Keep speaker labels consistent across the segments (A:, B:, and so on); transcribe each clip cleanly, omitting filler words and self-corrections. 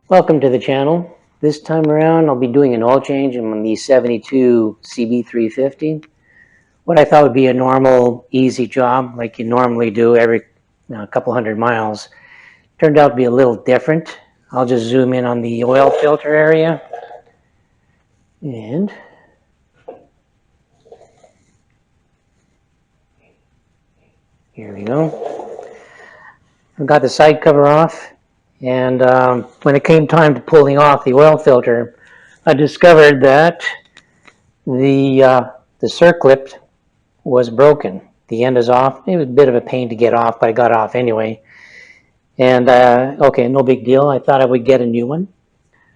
A: Welcome to the channel. This time around I'll be doing an oil change on the 72 CB350. What I thought would be a normal, easy job like you normally do every couple hundred miles turned out to be a little different. I'll just zoom in on the oil filter area. And here we go. I've got the side cover off. And when it came time to pulling off the oil filter, I discovered that the circlip was broken. The end is off. It was a bit of a pain to get off, but I got off anyway. And okay, no big deal. I thought I would get a new one.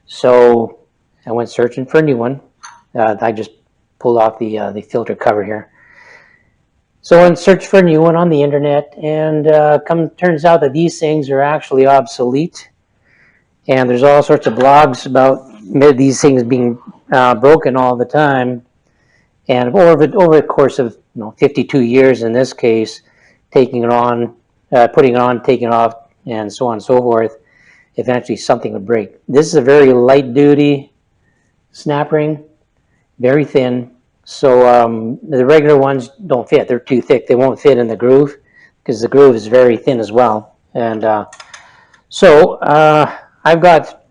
A: So I went searching for a new one. I just pulled off the filter cover here. So I went search for a new one on the internet, and turns out that these things are actually obsolete. And there's all sorts of blogs about these things being broken all the time. And over the course of 52 years in this case, taking it on, putting it on, taking it off, and so on and so forth, eventually something would break. This is a very light duty snap ring, very thin. So the regular ones don't fit. They're too thick. They won't fit in the groove because the groove is very thin as well. And I've got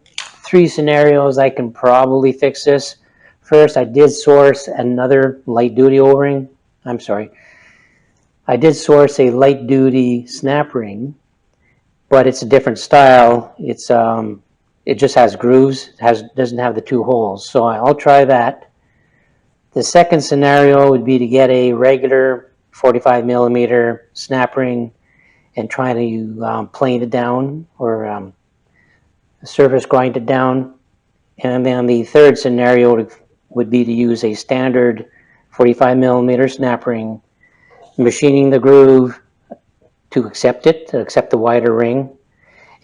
A: three scenarios I can probably fix this. First, I did source another light-duty O-ring. I did source a light-duty snap ring, but it's a different style. It just has grooves. Doesn't have the two holes. So I'll try that. The second scenario would be to get a regular 45 millimeter snap ring and try to plane it down or surface grind it down. And then the third scenario would be to use a standard 45 millimeter snap ring, machining the groove to accept the wider ring,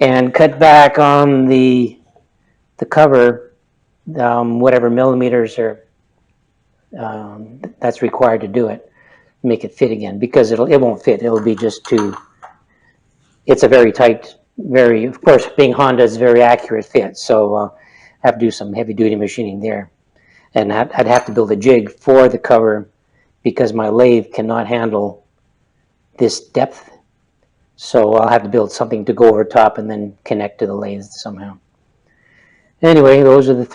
A: and cut back on the cover, whatever millimeters are that's required to do it, make it fit again, because it won't fit. It'll be just too. It's a very tight, of course, being Honda is a very accurate fit, so I have to do some heavy duty machining there. And I'd have to build a jig for the cover because my lathe cannot handle this depth. So I'll have to build something to go over top and then connect to the lathe somehow. Anyway, those are the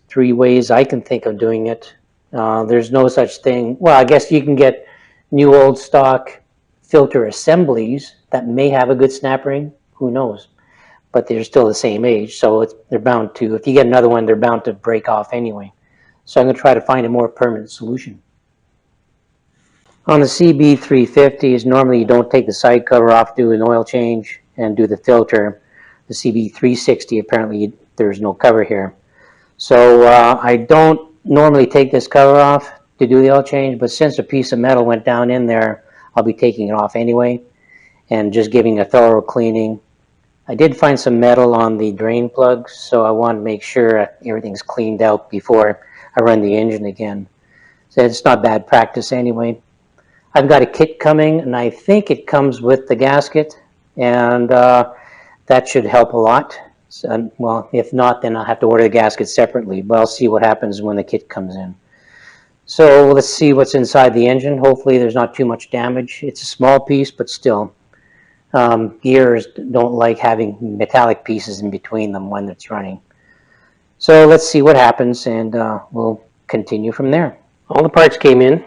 A: three ways I can think of doing it. There's no such thing. Well, I guess you can get new old stock filter assemblies that may have a good snap ring. Who knows? But they're still the same age, so they're bound to, if you get another one, they're bound to break off anyway. So I'm going to try to find a more permanent solution. On the CB350s, normally you don't take the side cover off, do an oil change, and do the filter. The CB360, apparently there's no cover here. So I don't normally take this cover off to do the oil change, but since a piece of metal went down in there, I'll be taking it off anyway and just giving a thorough cleaning. I did find some metal on the drain plugs, so I want to make sure everything's cleaned out before I run the engine again. So it's not bad practice anyway. I've got a kit coming, and I think it comes with the gasket, and that should help a lot. So, well, if not, then I'll have to order the gasket separately, but I'll see what happens when the kit comes in. So let's see what's inside the engine. Hopefully there's not too much damage. It's a small piece, but still. Gears don't like having metallic pieces in between them when it's running. So let's see what happens, and we'll continue from there. All the parts came in.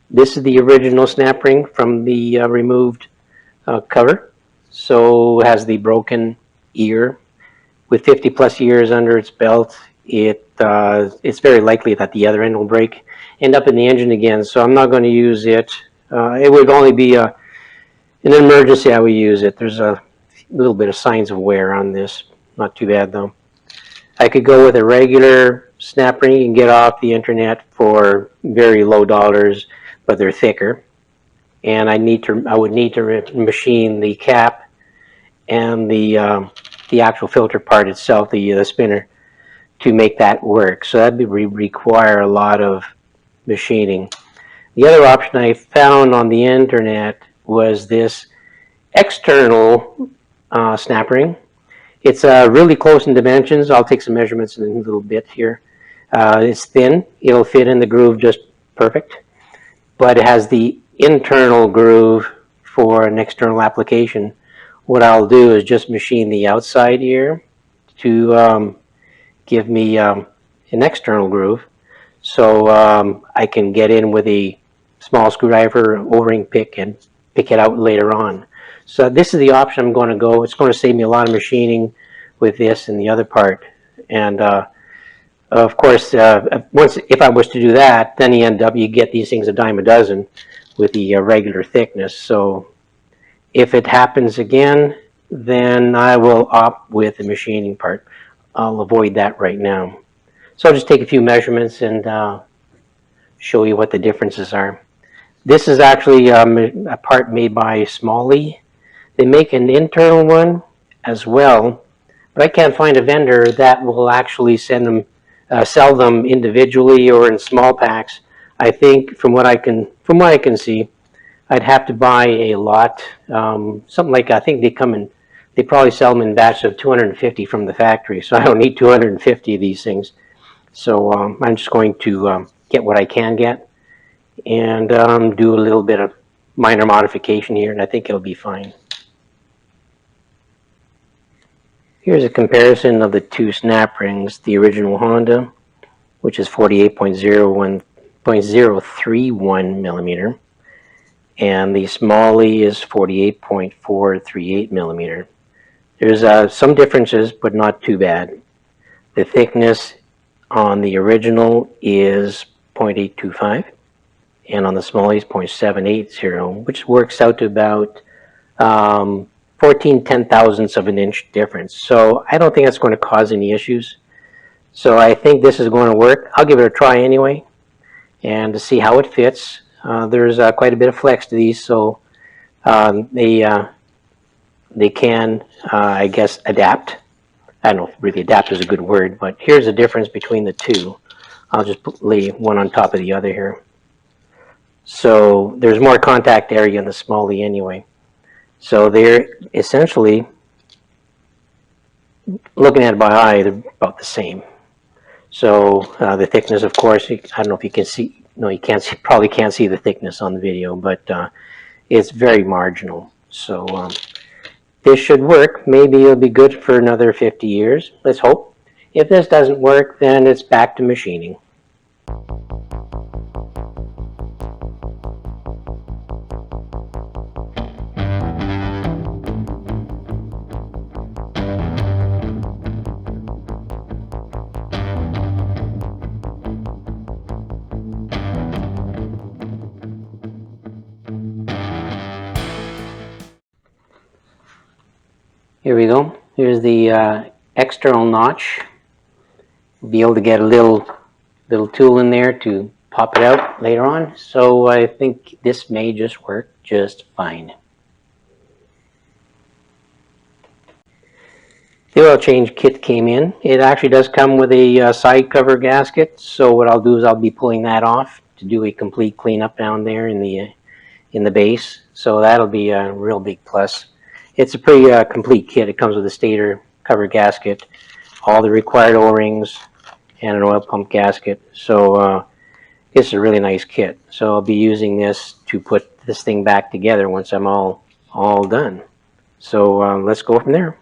A: This is the original snap ring from the removed cover. So it has the broken ear. With 50 plus years under its belt, it's very likely that the other end will end up in the engine again. So I'm not going to use it. It would only be in an emergency I would use it. There's a little bit of signs of wear on this. Not too bad though. I could go with a regular snap ring and get off the internet for very low dollars, but they're thicker. And I would need to machine the cap and the actual filter part itself, the spinner, to make that work. So that would require a lot of machining. The other option I found on the internet was this external snap ring. It's really close in dimensions. I'll take some measurements in a little bit here. It's thin. It'll fit in the groove just perfect. But it has the internal groove for an external application. What I'll do is just machine the outside here to give me an external groove. So I can get in with a small screwdriver, O-ring pick, and pick it out later on. So this is the option I'm going to go. It's going to save me a lot of machining with this and the other part. And of course, once if I was to do that, then you end up, you get these things a dime a dozen with the regular thickness. So if it happens again, then I will opt with the machining part. I'll avoid that right now. So I'll just take a few measurements and show you what the differences are. This is actually a part made by Smalley. They make an internal one as well, but I can't find a vendor that will actually send them, sell them individually or in small packs. I think from what I can see, I'd have to buy a lot, something like, I think they probably sell them in batches of 250 from the factory. So I don't need 250 of these things. So I'm just going to get what I can get and do a little bit of minor modification here, and I think it'll be fine. Here's a comparison of the two snap rings, the original Honda, which is 48.031 millimeter, and the Smalley is 48.438 millimeter. There's some differences, but not too bad. The thickness on the original is 0.825, and on the Smalley is 0.780, which works out to about 14 ten-thousandths of an inch difference. So I don't think that's going to cause any issues. So I think this is going to work. I'll give it a try anyway and to see how it fits. There's quite a bit of flex to these, so they can, I guess, adapt. I don't know if really adapt is a good word, but here's the difference between the two. I'll just lay one on top of the other here. So there's more contact area in the Smalley anyway. So they're essentially, looking at it by eye, they're about the same. So the thickness, of course, I don't know if you can see, no, you can't see, probably can't see the thickness on the video, but it's very marginal. So this should work. Maybe it'll be good for another 50 years. Let's hope. If this doesn't work, then it's back to machining. Here we go. Here's the external notch. We'll be able to get a little tool in there to pop it out later on. So I think this may just work just fine. The oil change kit came in. It actually does come with a side cover gasket. So what I'll do is I'll be pulling that off to do a complete cleanup down there in the base. So that'll be a real big plus. It's a pretty complete kit. It comes with a stator cover gasket, all the required O-rings, and an oil pump gasket. So it's a really nice kit. So I'll be using this to put this thing back together once I'm all done. So let's go from there.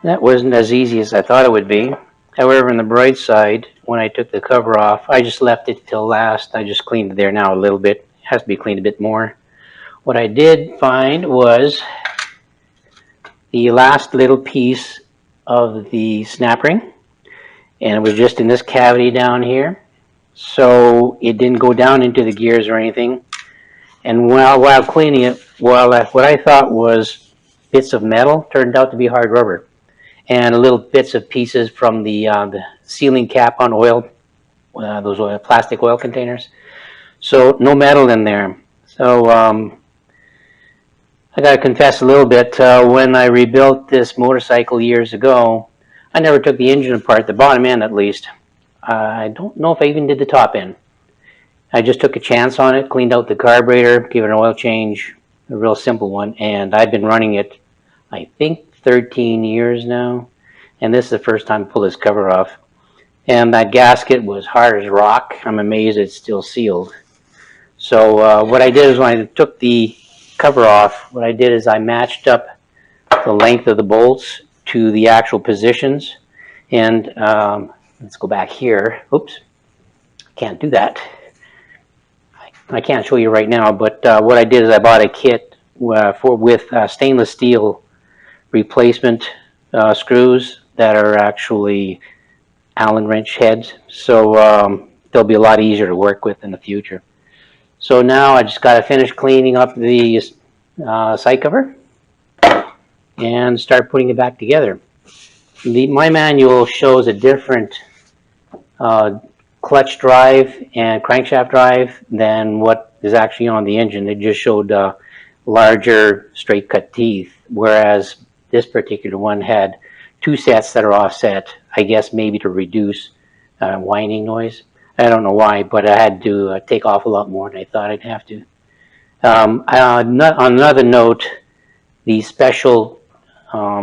A: That wasn't as easy as I thought it would be. However, on the bright side, when I took the cover off, I just left it till last. I just cleaned it there now a little bit. It has to be cleaned a bit more. What I did find was the last little piece of the snap ring, and it was just in this cavity down here. So it didn't go down into the gears or anything. And while cleaning it, what I thought was bits of metal turned out to be hard rubber, and little bits of pieces from the sealing cap on oil, those plastic oil containers. So no metal in there. So I got to confess a little bit. When I rebuilt this motorcycle years ago, I never took the engine apart, the bottom end at least. I don't know if I even did the top end. I just took a chance on it, cleaned out the carburetor, gave it an oil change, a real simple one, and I've been running it, I think, 13 years now, and this is the first time I pulled this cover off. And that gasket was hard as rock. I'm amazed it's still sealed. So what I did is when I took the cover off, what I did is I matched up the length of the bolts to the actual positions. And let's go back here. Oops, can't do that. I can't show you right now, but what I did is I bought a kit with stainless steel replacement screws that are actually Allen wrench heads, so they'll be a lot easier to work with in the future. So now I just got to finish cleaning up the side cover and start putting it back together. My manual shows a different clutch drive and crankshaft drive than what is actually on the engine. It just showed larger straight cut teeth, whereas this particular one had two sets that are offset, I guess maybe to reduce whining noise. I don't know why, but I had to take off a lot more than I thought I'd have to. On another note, the special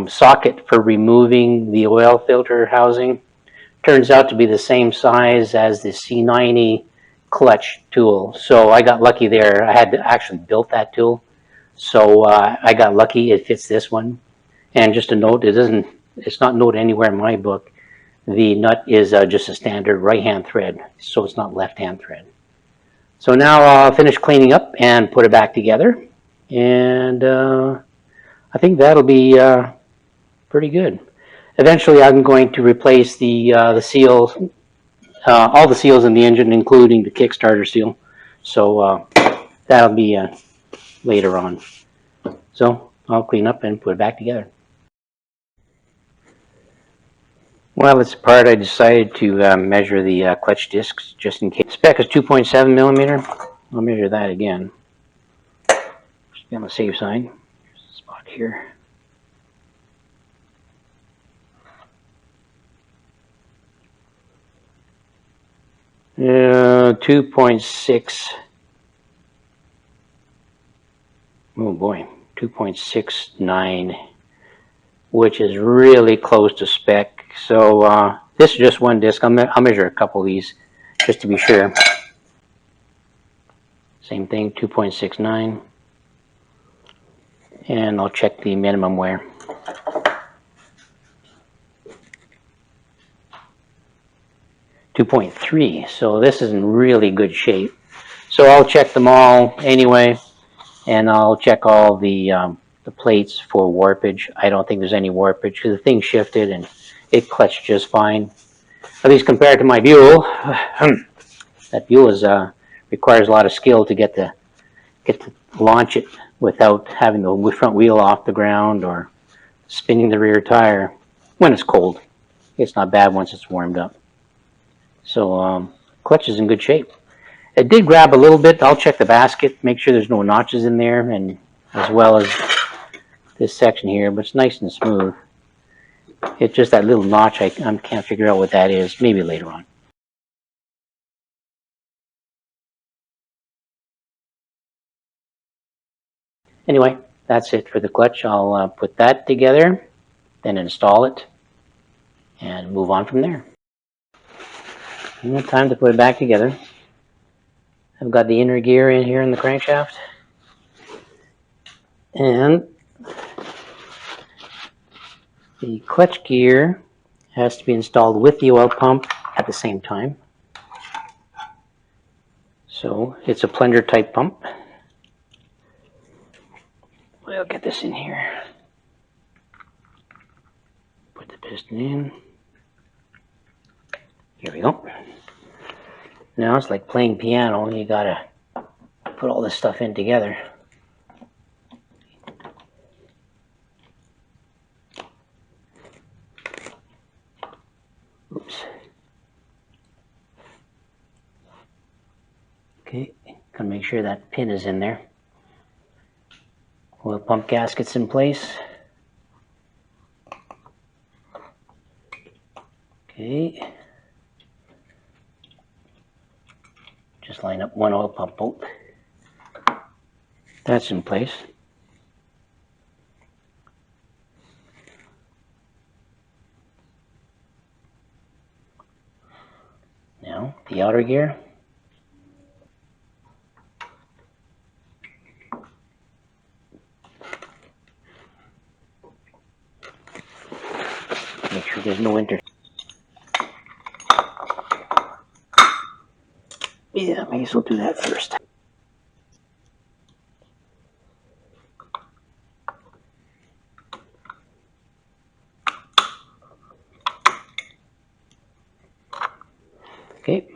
A: socket for removing the oil filter housing turns out to be the same size as the C90 clutch tool. So I got lucky there. I had to actually built that tool. So I got lucky. It fits this one. And just a note, it's not noted anywhere in my book. The nut is just a standard right-hand thread, so it's not left-hand thread. So now I'll finish cleaning up and put it back together. And I think that'll be pretty good. Eventually, I'm going to replace the seals, all the seals in the engine, including the Kickstarter seal. So that'll be later on. So I'll clean up and put it back together. While it's apart, I decided to measure the clutch discs just in case. Spec is 2.7 millimeter. I'll measure that again. Just be on the safe side. There's a spot here. Uh, 2.6. Oh boy, 2.69, which is really close to spec. So this is just one disc. I'll measure a couple of these just to be sure. Same thing, 2.69. And I'll check the minimum wear. .3, so this is in really good shape. So I'll check them all anyway, and I'll check all the plates for warpage. I don't think there's any warpage because the thing shifted and it clutched just fine. At least compared to my Buell, that Buell requires a lot of skill to get to launch it without having the front wheel off the ground or spinning the rear tire when it's cold. It's not bad once it's warmed up. So clutch is in good shape. It did grab a little bit. I'll check the basket, make sure there's no notches in there, and as well as this section here, but it's nice and smooth. It's just that little notch, I can't figure out what that is. Maybe later on. Anyway, that's it for the clutch. I'll put that together, then install it, and move on from there. And time to put it back together. I've got the inner gear in here in the crankshaft. And The clutch gear has to be installed with the oil pump at the same time. So it's a plunger type pump. We'll get this in here. Put the piston in. Here we go. Now it's like playing piano. You gotta put all this stuff in together. Oops. Okay, gotta make sure that pin is in there. Oil pump gasket's in place. Okay. Just line up one oil pump bolt. That's in place. Now, the outer gear. Make sure there's no Yeah, may as well do that first. Okay,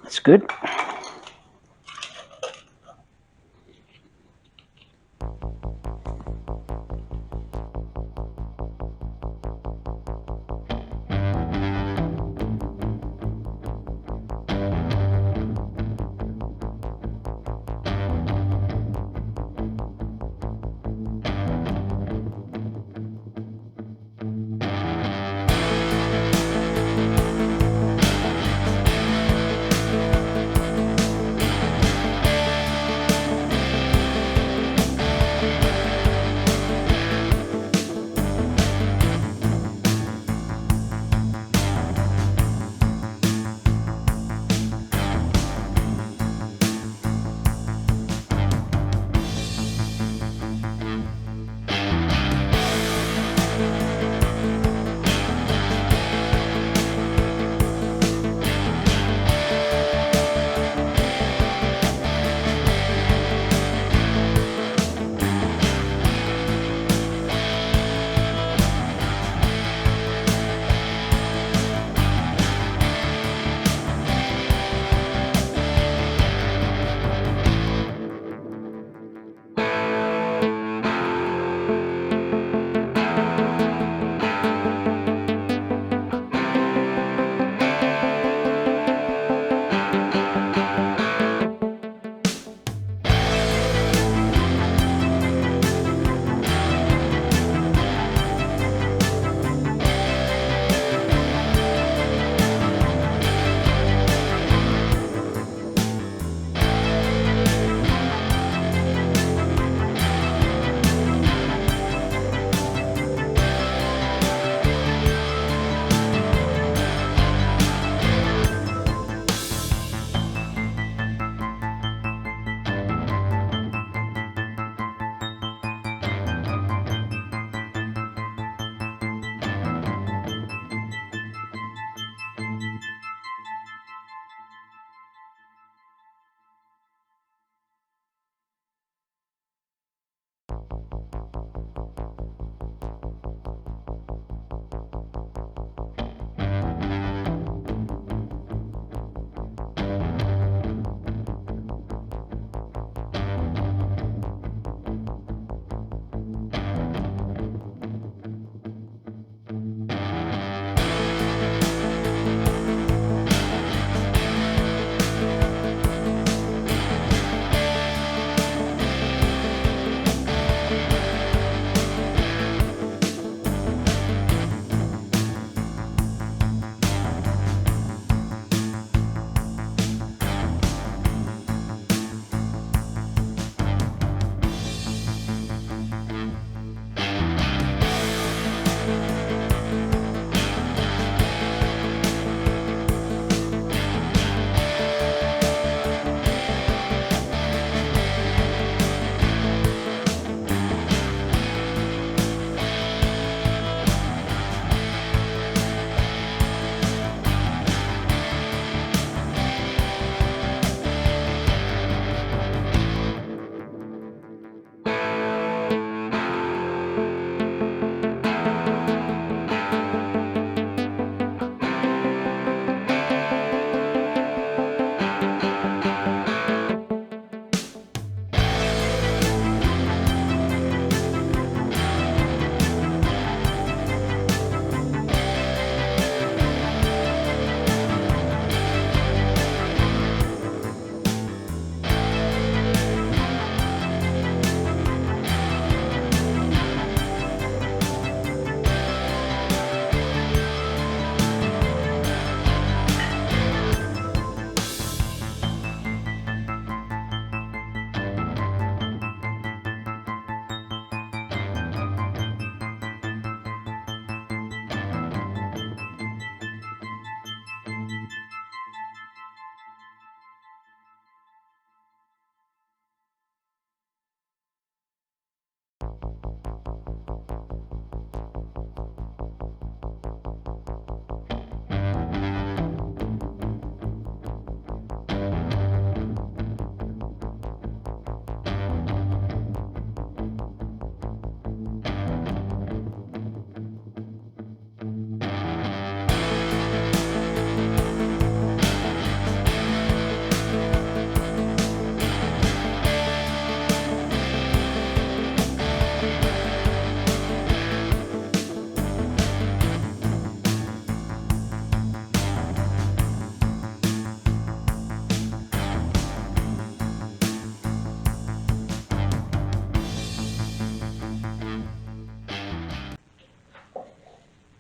A: that's good.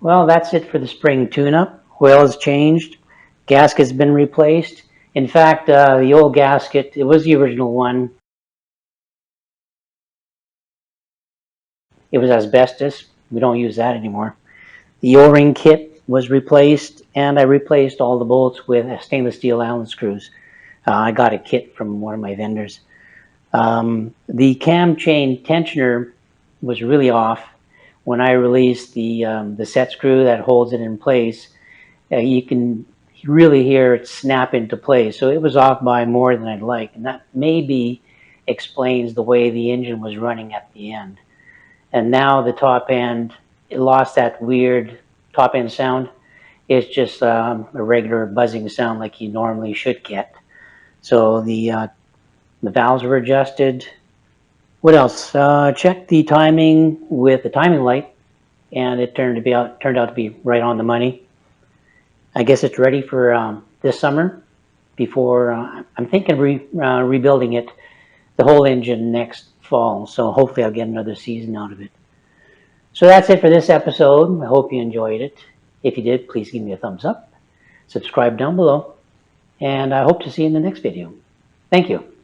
A: Well, that's it for the spring tune-up. Oil has changed. Gasket's been replaced. In fact, the old gasket, it was the original one. It was asbestos. We don't use that anymore. The O-ring kit was replaced, and I replaced all the bolts with stainless steel Allen screws. I got a kit from one of my vendors. The cam chain tensioner was really off. When I released the set screw that holds it in place, you can really hear it snap into place. So it was off by more than I'd like, and that maybe explains the way the engine was running at the end. And now the top end, it lost that weird top end sound. It's just a regular buzzing sound like you normally should get. So the valves were adjusted. What else? Checked the timing with the timing light, and it turned out to be right on the money. I guess it's ready for this summer. Before I'm thinking rebuilding it, the whole engine next fall. So hopefully I'll get another season out of it. So that's it for this episode. I hope you enjoyed it. If you did, please give me a thumbs up. Subscribe down below, and I hope to see you in the next video. Thank you.